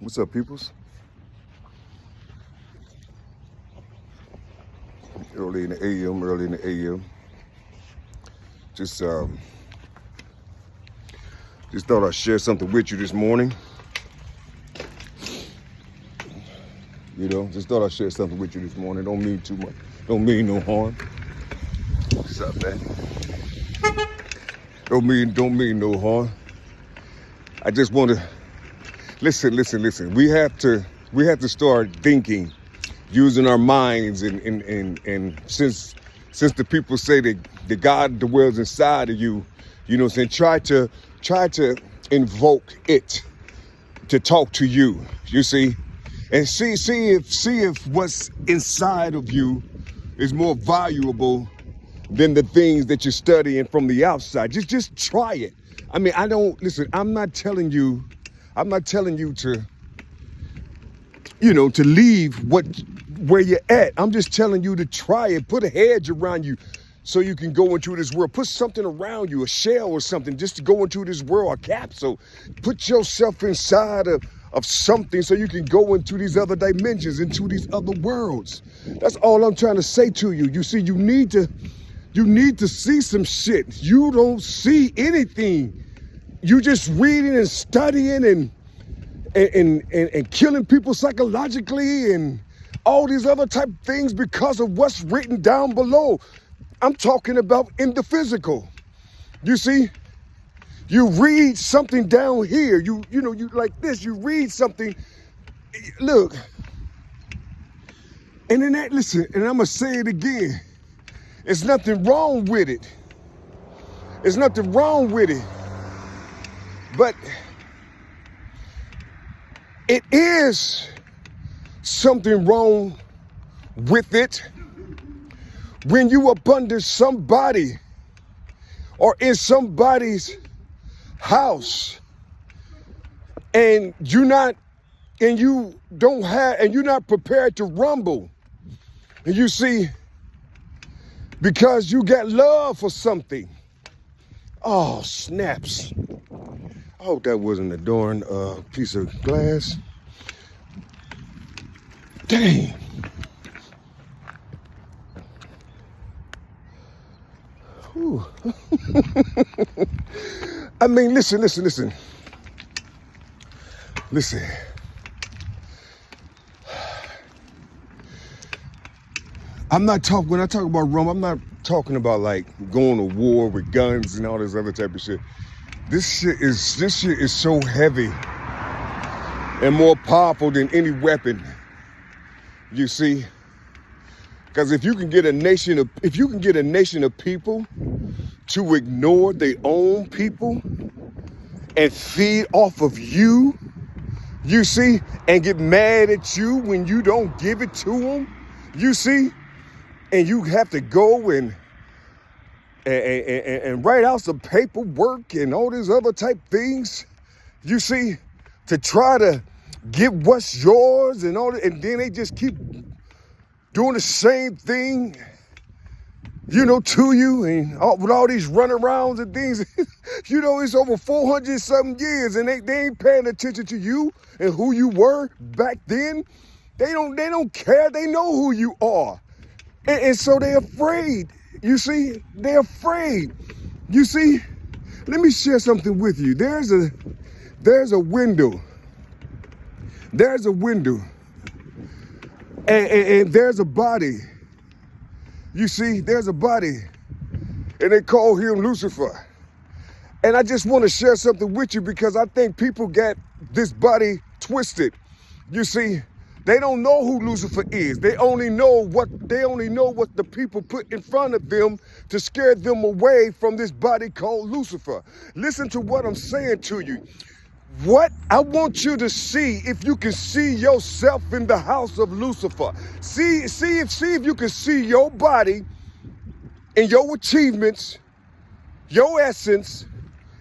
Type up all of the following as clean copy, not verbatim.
What's up, peoples? Early in the AM. Just thought I'd share something with you this morning. Just thought I'd share something with you this morning. Don't mean too much. Don't mean no harm. What's up, man? Don't mean no harm. I just want to listen. We have to start thinking, using our minds, and since the people say that the God dwells inside of you, try to invoke it to talk to you. You see, and see if what's inside of you is more valuable than the things that you're studying from the outside. Just try it. I mean, I'm not telling you to leave where you're at. I'm just telling you to try it. Put a hedge around you so you can go into this world. Put something around you, a shell or something, just to go into this world, a capsule. Put yourself inside of something so you can go into these other dimensions, into these other worlds. That's all I'm trying to say to you. You see, you need to see some shit. You don't see anything. You just reading and studying and killing people psychologically and all these other type of things because of what's written down below. I'm talking about in the physical. You see, you read something down here. You like this. You read something. Look, and then listen, and I'm gonna say it again. There's nothing wrong with it. There's nothing wrong with it. But it is something wrong with it when you up under somebody or in somebody's house and you're not prepared to rumble. And you see, because you got love for something. Oh, snaps. I hope that wasn't a darn piece of glass. Dang. Whew. I mean, listen. Listen. When I talk about rum, I'm not talking about like going to war with guns and all this other type of shit. This shit is so heavy and more powerful than any weapon. You see, because if you can get a nation of people to ignore their own people and feed off of you, you see, and get mad at you when you don't give it to them, you see, and you have to go and write out some paperwork and all these other type things, you see, to try to get what's yours and all that, and then they just keep doing the same thing, to you, and with all these runarounds and things. It's over 400 something years, and they ain't paying attention to you and who you were back then. They don't care. They know who you are, and so they're afraid. You see, they're afraid. You see, let me share something with you. There's a window. There's a window. And there's a body. You see, there's a body. And they call him Lucifer. And I just want to share something with you because I think people got this body twisted. You see, they don't know who Lucifer is. They only know what the people put in front of them to scare them away from this body called Lucifer. Listen to what I'm saying to you. What I want you to see, if you can see yourself in the house of Lucifer. See if you can see your body and your achievements, your essence,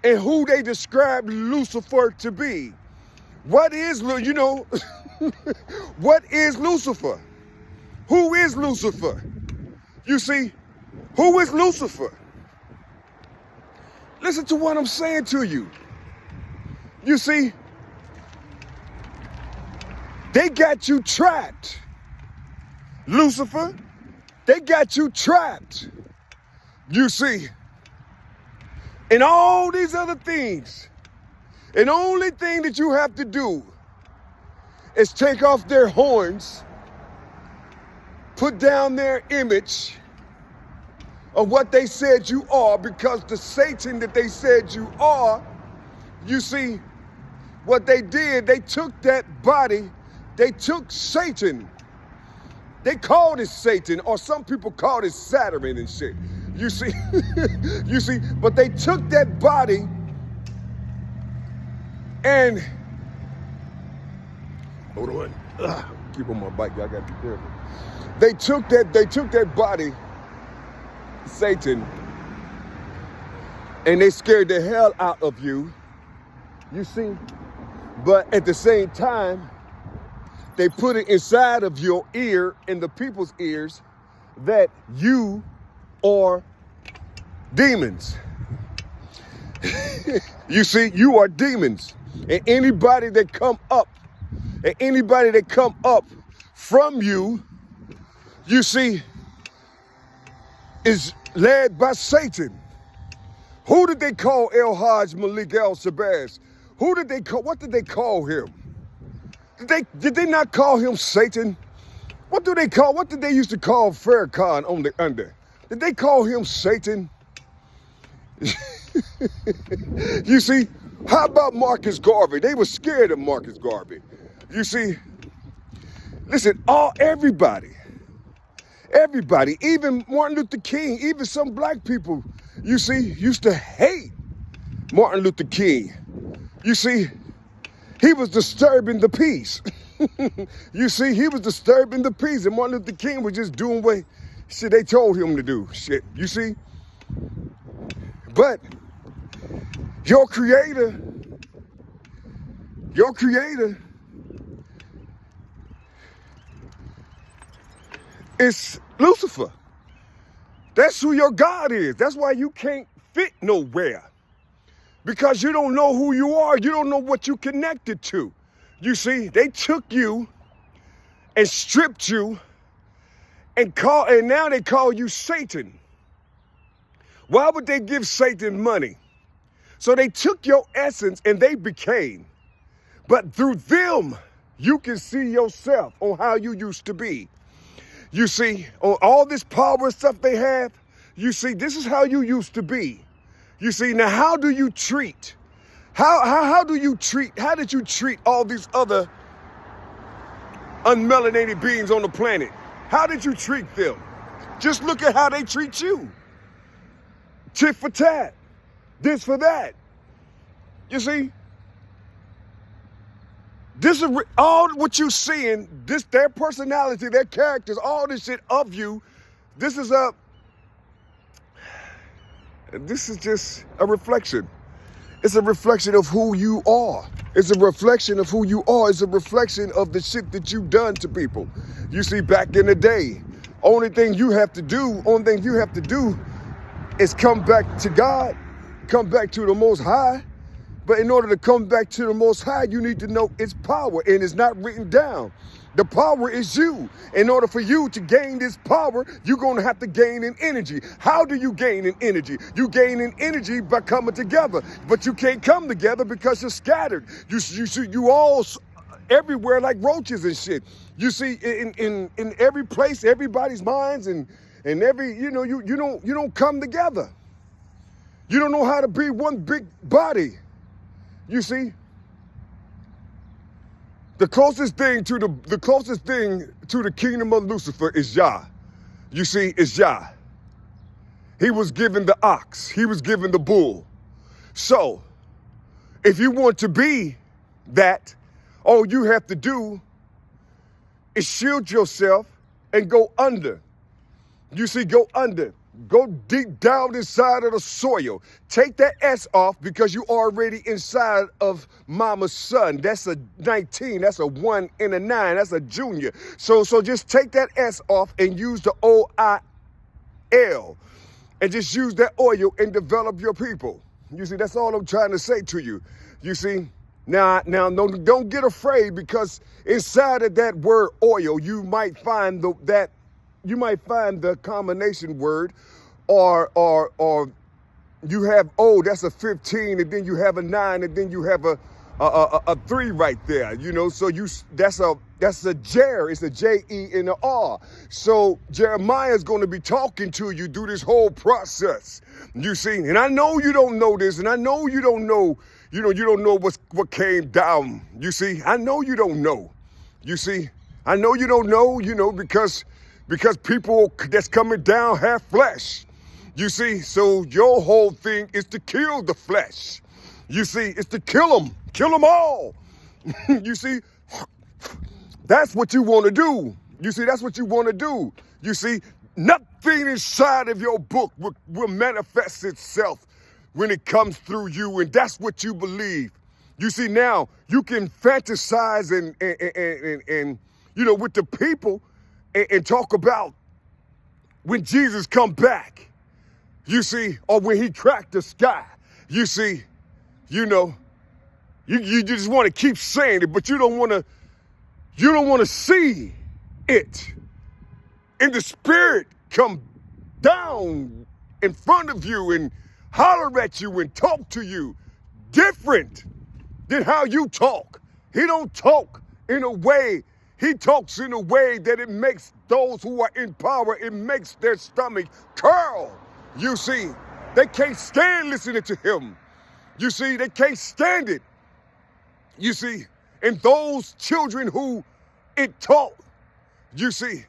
and who they describe Lucifer to be. What is what is Lucifer? Who is Lucifer? You see, who is Lucifer? Listen to what I'm saying to you. You see, They got you trapped. Lucifer, they got you trapped. You see, and all these other things. And the only thing that you have to do is take off their horns, put down their image of what they said you are, because the Satan that they said you are, you see, what they did, they took that body, they took Satan. They called it Satan, or some people called it Saturn and shit. You see, you see, but they took that body and, hold on, keep on my bike, I gotta be careful. They took that body, Satan, and they scared the hell out of you, you see, but at the same time, they put it inside of your ear and the people's ears that you are demons. You see, you are demons. And anybody that come up from you, you see, is led by Satan. Who did they call El Hajj Malik El Shabazz? Who did they call? What did they call him? Did they not call him Satan? What did they used to call Farrakhan on the under? Did they call him Satan? You see, how about Marcus Garvey? They were scared of Marcus Garvey. You see, listen, everybody, even Martin Luther King, even some black people, you see, used to hate Martin Luther King. You see, he was disturbing the peace. You see, he was disturbing the peace, and Martin Luther King was just doing what shit they told him to do. Shit, you see? But your creator is Lucifer. That's who your God is. That's why you can't fit nowhere. Because you don't know who you are. You don't know what you connected to. You see, they took you and stripped you and now they call you Satan. Why would they give Satan money? So they took your essence and they became. But through them, you can see yourself on how you used to be. You see, on all this power and stuff they have, you see, this is how you used to be. You see, now how do you treat? How did you treat all these other unmelanated beings on the planet? How did you treat them? Just look at how they treat you. Tit for tat, this for that. You see, this is all what you seeing, their personality, their characters, all this shit of you, this is just a reflection. It's a reflection of who you are. It's a reflection of who you are. It's a reflection of the shit that you've done to people. You see, back in the day, only thing you have to do is come back to God, come back to the Most High. But in order to come back to the Most High, you need to know its power, and it's not written down. The power is you. In order for you to gain this power, you're going to have to gain in energy. How do you gain in energy? You gain in energy by coming together, but you can't come together because you're scattered. You all everywhere like roaches and shit. You see, in every place, everybody's minds and every, you don't come together. You don't know how to be one big body. You see, the closest thing to the kingdom of Lucifer is Yah. You see, it's Yah. He was given the ox. He was given the bull. So, if you want to be that, all you have to do is shield yourself and go under. You see, go under. Go deep down inside of the soil. Take that S off because you already inside of mama's son. That's a 19. That's a 1 and a 9. That's a junior. So just take that S off and use the OIL. And just use that oil and develop your people. You see, that's all I'm trying to say to you. You see, Now, don't get afraid, because inside of that word oil, you might find the combination word, or you have that's a 15, and then you have a 9, and then you have a 3 right there. So that's a Jer. It's a J-E and an R. So Jeremiah is going to be talking to you through this whole process. You see, and I know you don't know this, and I know you don't know. You don't know what came down. You see, I know you don't know. You see, I know you don't know. Because people that's coming down have flesh. You see, so your whole thing is to kill the flesh. You see, it's to kill them all. You see, that's what you want to do. You see, that's what you want to do. You see, nothing inside of your book will manifest itself when it comes through you, and that's what you believe. You see, now you can fantasize and with the people and talk about when Jesus come back. You see, or when he cracked the sky. You see, you just want to keep saying it, but you don't want to see it in the spirit come down in front of you and holler at you and talk to you different than how you talk. He don't talk in a way. He talks in a way that it makes those who are in power, it makes their stomach curl. You see, they can't stand listening to him. You see, they can't stand it. You see, and those children who it taught, you see,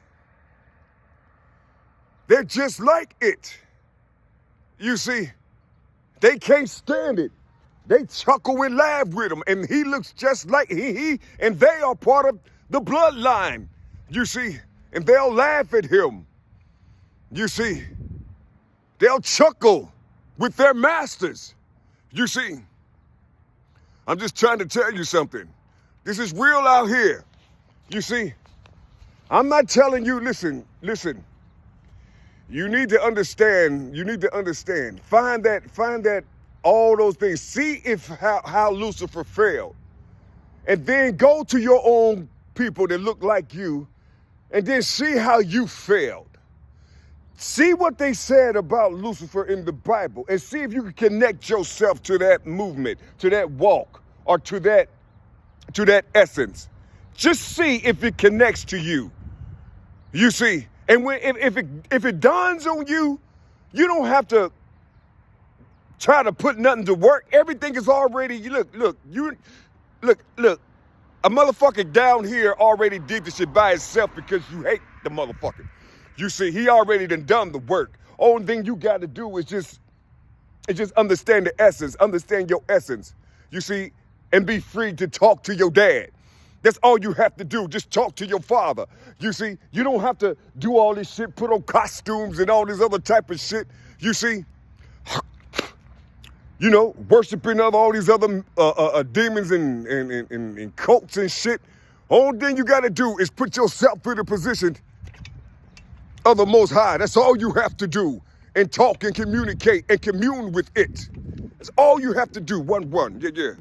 they're just like it. You see, they can't stand it. They chuckle and laugh with him, and he looks just like he and they are part of the bloodline. You see, and they'll laugh at him. You see, they'll chuckle with their masters. You see, I'm just trying to tell you something. This is real out here. You see, I'm not telling you, listen. You need to understand. Find that all those things. See how Lucifer failed. And then go to your own people that look like you, and then see how you failed. See what they said about Lucifer in the Bible, and see if you can connect yourself to that movement, to that walk, or to that essence. Just see if it connects to you. You see, and if it dawns on you, you don't have to try to put nothing to work. Everything is already, look. A motherfucker down here already did the shit by itself because you hate the motherfucker. You see, he already done the work. Only thing you got to do is just understand the essence, understand your essence. You see, and be free to talk to your dad. That's all you have to do. Just talk to your father. You see, you don't have to do all this shit, put on costumes and all this other type of shit. You see, worshiping of all these other demons and cults and shit. Only thing you got to do is put yourself in a position of the Most High. That's all you have to do. And talk and communicate and commune with it. That's all you have to do. One. Yeah.